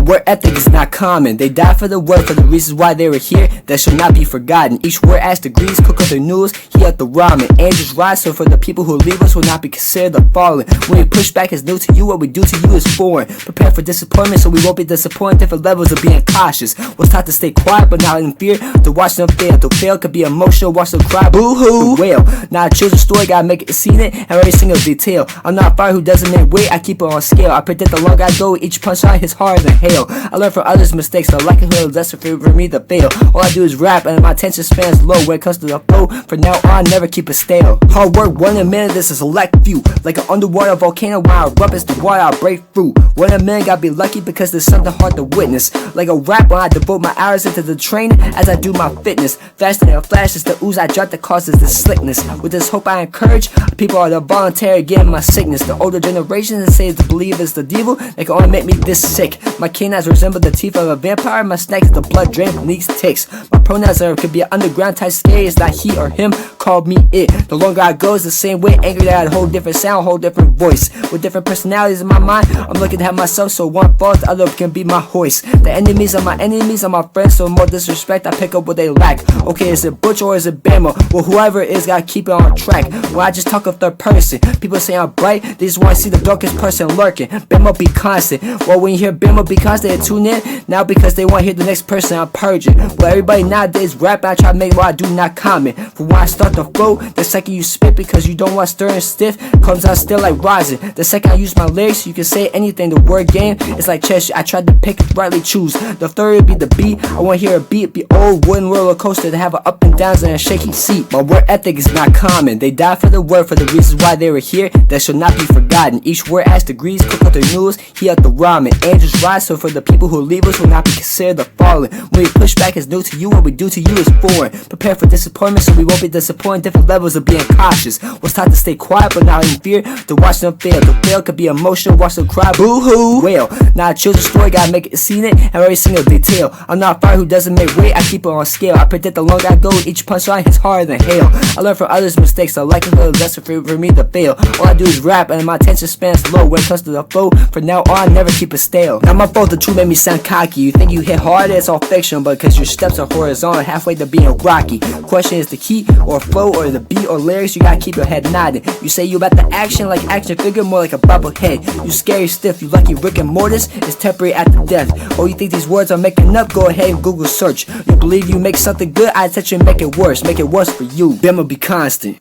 My work ethic is not common. They die for the word, for the reasons why they were here that shall not be forgotten. Each word adds degrees, cook up the news, heat up the ramen. Angels rise, so for the people who leave us will not be considered the fallen. When we push back is new to you, what we do to you is foreign. Prepare for disappointment so we won't be disappointed. Different levels of being cautious. Was taught to stay quiet but not in fear. To watch them fail. To fail could be emotional, watch them cry, boo-hoo. The whale. Now I choose a story, gotta make it seen it and every single detail. I'm not a fire who doesn't make weight, I keep it on scale. I predict the longer I go, each punchline hits harder than hail. I learn from others' mistakes, the likelihood is less for me to fail. All I do is rap and my attention span's low when it comes to the flow. From now on, never keep it stale. Hard work, 1 in a minute, this is a select few. Like an underwater volcano, when I rubbish the water, I break through. 1 in a minute, gotta be lucky because there's something hard to witness. Like a rap when I devote my hours into the training as I do my fitness. Faster than a flash is the ooze I drop that causes the slickness. With this hope I encourage, people are the voluntary getting my sickness. The older generations that say to believe is the devil, they can only make me this sick. My canines resemble the teeth of a vampire, my snacks the blood drain from these ticks. My pronouns could be an underground type scary, it's not he or him, called me it. The longer I go, it's the same way, angry that I had a whole different sound, whole different voice. With different personalities in my mind, I'm looking to have myself so one falls, the other can be my hoist. The enemies are my enemies, are my friends, so more disrespect, I pick up what they lack. Okay, is it Butch or is it Bama? Well, whoever it is, gotta keep it on track. When I just talk of third person, people say I'm bright, they just wanna see the darkest person lurking. Bama be constant. Well, when you hear Bama be constant, they tune in, now because they wanna hear the next person I'm purging. Well, everybody nowadays rap, I try to make what I do not comment. From when I start the flow, the second you spit because you don't want stir and stiff, comes out still like rising. The second I use my lyrics, you can say anything, the word game, it's like chess, I tried to pick, rightly choose. The third would be the beat, I wanna hear a beat, be old wooden roller coaster to have an up and downs and a shaky seat. My work ethic is not common. They die for the word, for the reasons why they were here that shall not be forgotten. Each word adds degrees, cook up the news, heat up the ramen. Angels rise, so for the people who leave us will not be considered the fallen. When we push back is new to you, what we do to you is foreign. Prepare for disappointment so we won't be disappointed. Different levels of being cautious. Was taught to stay quiet but not in fear. To watch them fail. To fail could be emotional, watch them cry, boo-hoo. Whale. Now I choose a story, gotta make it seen it and every single detail. I'm not a fire who doesn't make weight, I keep it on scale. I predict the longer I go, each punchline hits harder than hail. I learn from others' mistakes, the likelihood is less for me to fail. All I do is rap and my attention span's low when it comes to the flow. From now on, never keep it stale. Not my fault the truth made me sound cocky. You think you hit hard, it's all fiction, but cause your steps are horizontal, halfway to being rocky. Question is the key or flow or the beat or lyrics, you gotta keep your head nodding. You say you about the action like action figure, more like a bobblehead. You scary stiff, you lucky Rick and Mortis is temporary at the death. Oh, you think these words are making up? Go ahead and Google search. You believe you make something good, I tell you and make it worse for you. Bama be constant.